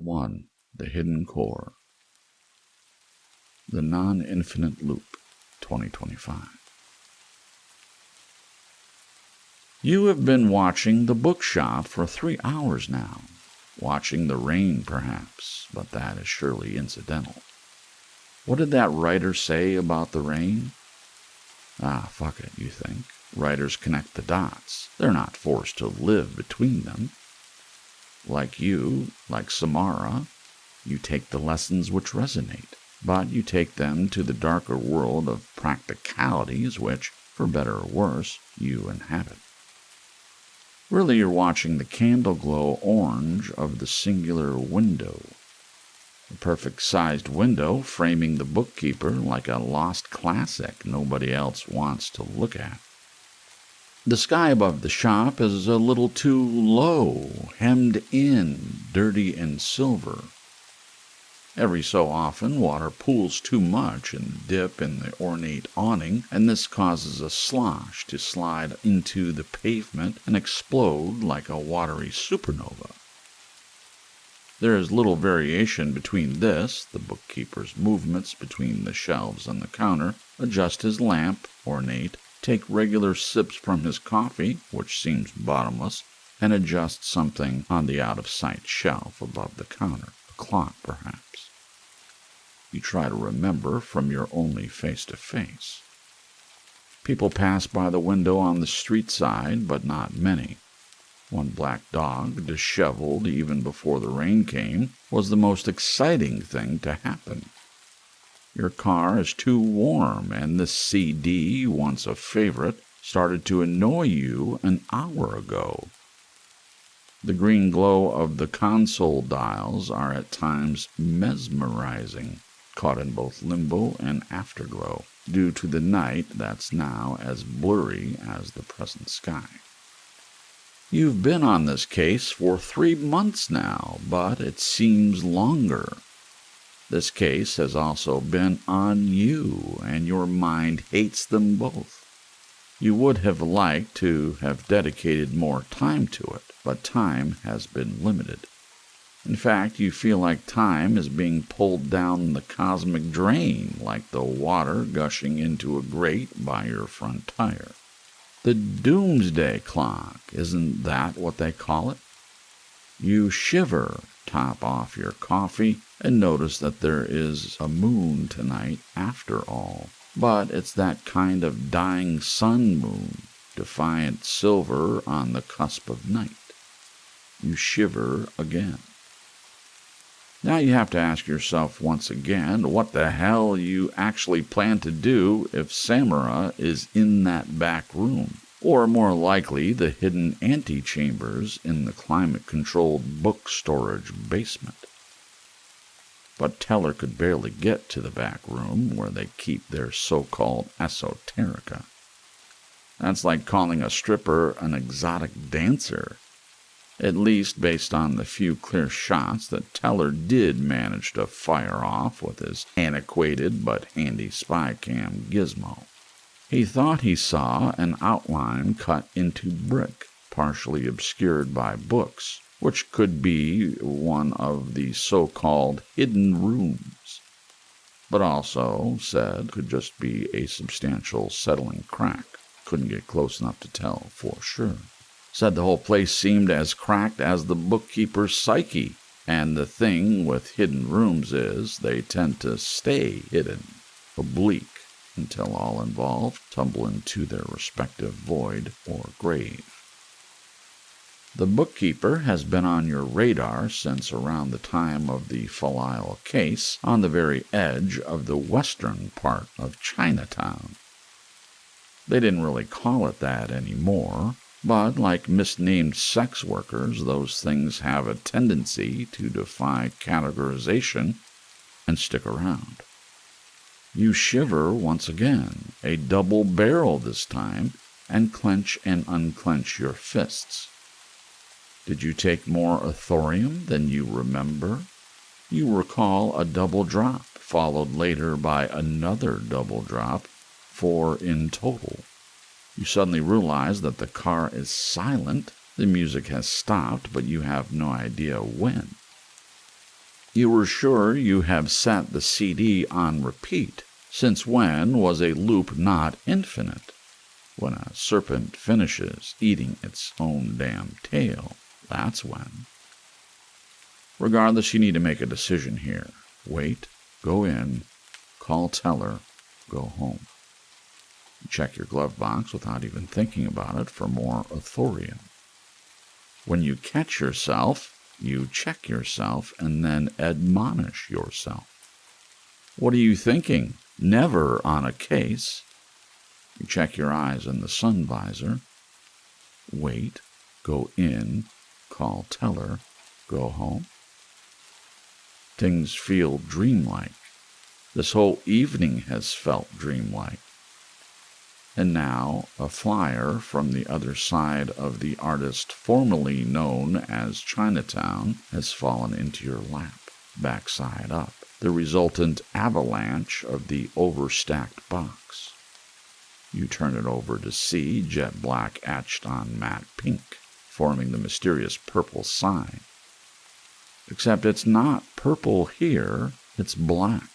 1, The Hidden Core. The Non-Infinite Loop, 2025. You have been watching the bookshop for 3 hours now. Watching the rain, perhaps, but that is surely incidental. What did that writer say about the rain? Ah, fuck it, you think. Writers connect the dots. They're not forced to live between them. Like you, like Samara, you take the lessons which resonate, but you take them to the darker world of practicalities which, for better or worse, you inhabit. Really, you're watching the candle glow orange of the singular window. A perfect-sized window framing the bookkeeper like a lost classic nobody else wants to look at. The sky above the shop is a little too low, hemmed in, dirty and silver. Every so often, water pools too much in the dip in the ornate awning, and this causes a slosh to slide into the pavement and explode like a watery supernova. There is little variation between this, the bookkeeper's movements between the shelves and the counter, adjust his lamp, ornate, take regular sips from his coffee, which seems bottomless, and adjust something on the out-of-sight shelf above the counter, a clock perhaps. You try to remember from your only face-to-face. People pass by the window on the street side, but not many. One black dog, disheveled even before the rain came, was the most exciting thing to happen. Your car is too warm, and this CD, once a favorite, started to annoy you an hour ago. The green glow of the console dials are at times mesmerizing, caught in both limbo and afterglow, due to the night that's now as blurry as the present sky. You've been on this case for 3 months now, but it seems longer. This case has also been on you, and your mind hates them both. You would have liked to have dedicated more time to it, but time has been limited. In fact, you feel like time is being pulled down the cosmic drain, like the water gushing into a grate by your front tire. The doomsday clock, isn't that what they call it? You shiver, top off your coffee, and notice that there is a moon tonight after all. But it's that kind of dying sun moon, defiant silver on the cusp of night. You shiver again. Now you have to ask yourself once again what the hell you actually plan to do if Samara is in that back room, or more likely the hidden antechambers in the climate-controlled book storage basement. But Teller could barely get to the back room where they keep their so-called esoterica. That's like calling a stripper an exotic dancer. At least based on the few clear shots that Teller did manage to fire off with his antiquated but handy spy cam gizmo. He thought he saw an outline cut into brick, partially obscured by books, which could be one of the so-called hidden rooms, but also said could just be a substantial settling crack. Couldn't get close enough to tell for sure. Said the whole place seemed as cracked as the bookkeeper's psyche, and the thing with hidden rooms is they tend to stay hidden, oblique, until all involved tumble into their respective void or grave. The bookkeeper has been on your radar since around the time of the Filial case on the very edge of the western part of Chinatown. They didn't really call it that anymore, but like misnamed sex workers, those things have a tendency to defy categorization and stick around. You shiver once again, a double barrel this time, and clench and unclench your fists. Did you take more thorium than you remember? You recall a double drop, followed later by another double drop, 4 in total. You suddenly realize that the car is silent, the music has stopped, but you have no idea when. You were sure you have set the CD on repeat. Since when was a loop not infinite? When a serpent finishes eating its own damn tail, that's when. Regardless, you need to make a decision here. Wait, go in, call teller, go home. Check your glove box without even thinking about it for more authorium. When you catch yourself, you check yourself and then admonish yourself. What are you thinking? Never on a case. You check your eyes in the sun visor. Wait, go in, call teller, go home. Things feel dreamlike. This whole evening has felt dreamlike. And now a flyer from the other side of the artist formerly known as Chinatown has fallen into your lap, backside up, the resultant avalanche of the overstacked box. You turn it over to see jet black etched on matte pink, forming the mysterious purple sign. Except it's not purple here, it's black.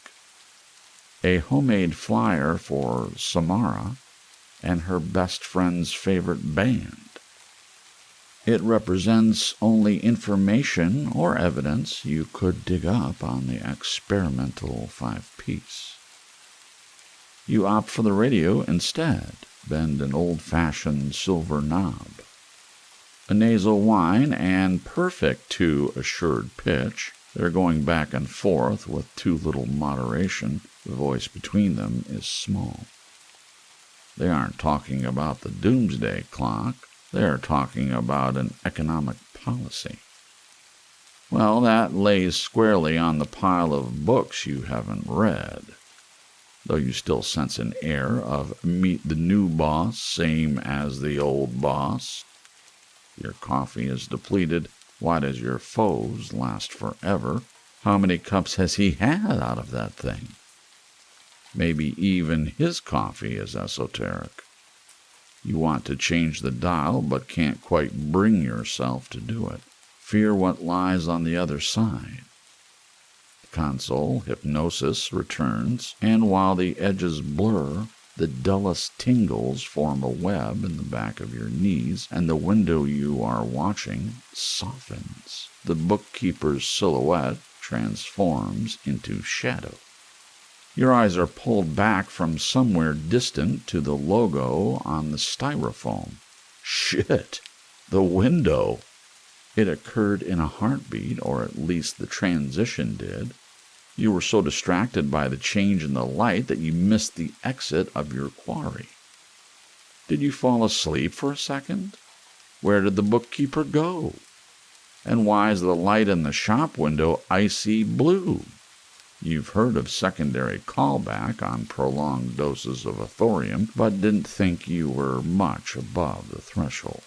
A homemade flyer for Samara and her best friend's favorite band. It represents only information or evidence you could dig up on the experimental 5-piece. You opt for the radio instead, bend an old-fashioned silver knob. A nasal whine and perfect to assured pitch. They're going back and forth with too little moderation. The voice between them is small. They aren't talking about the doomsday clock. They're talking about an economic policy. Well, that lays squarely on the pile of books you haven't read, though you still sense an air of meet the new boss, same as the old boss. Your coffee is depleted. Why does your foes last forever? How many cups has he had out of that thing? Maybe even his coffee is esoteric. You want to change the dial, but can't quite bring yourself to do it. Fear what lies on the other side. The console hypnosis returns, and while the edges blur, the dullest tingles form a web in the back of your knees, and the window you are watching softens. The bookkeeper's silhouette transforms into shadow. Your eyes are pulled back from somewhere distant to the logo on the styrofoam. Shit! The window! It occurred in a heartbeat, or at least the transition did. You were so distracted by the change in the light that you missed the exit of your quarry. Did you fall asleep for a second? Where did the bookkeeper go? And why is the light in the shop window icy blue? You've heard of secondary callback on prolonged doses of authorium, but didn't think you were much above the threshold.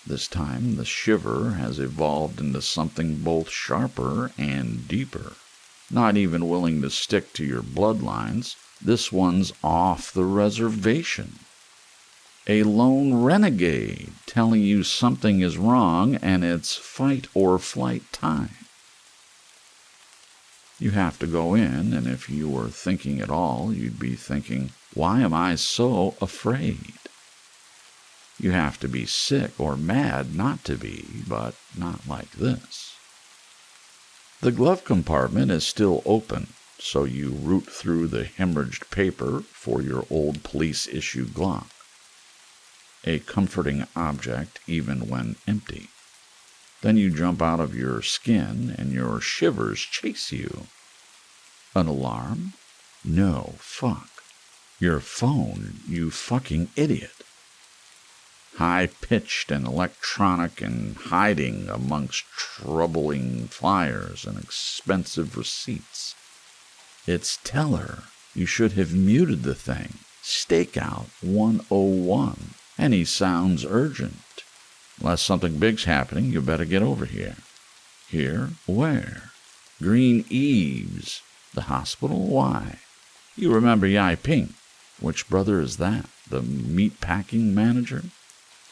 This time the shiver has evolved into something both sharper and deeper. Not even willing to stick to your bloodlines, this one's off the reservation. A lone renegade telling you something is wrong and it's fight or flight time. You have to go in, and if you were thinking at all, you'd be thinking, why am I so afraid? You have to be sick or mad not to be, but not like this. The glove compartment is still open, so you root through the hemorrhaged paper for your old police-issue Glock. A comforting object even when empty. Then you jump out of your skin and your shivers chase you. An alarm? No, fuck. Your phone, you fucking idiot. High-pitched and electronic and hiding amongst troubling flyers and expensive receipts. It's Teller. You should have muted the thing. Stakeout 101. And he sounds urgent. Unless something big's happening, you better get over here. Here? Where? Green Eaves. The hospital? Why? You remember Yai Ping. Which brother is that? The meat-packing manager?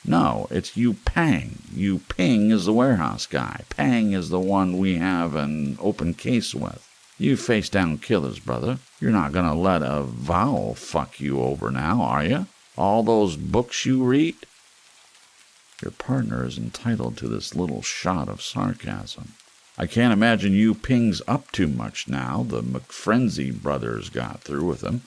No, it's Yu Pang. Yu Ping is the warehouse guy. Pang is the one we have an open case with. You face-down killers, brother. You're not gonna let a vowel fuck you over now, are you? All those books you read? Your partner is entitled to this little shot of sarcasm. I can't imagine Yu Ping's up to much now. The McFrenzy brothers got through with him.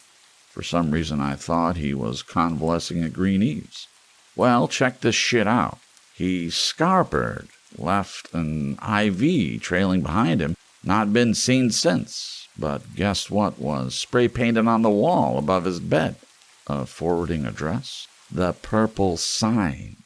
For some reason I thought he was convalescing at Green Eves. Well, check this shit out. He scarpered, left an IV trailing behind him, not been seen since. But guess what was spray painted on the wall above his bed? A forwarding address? The Purple Sign.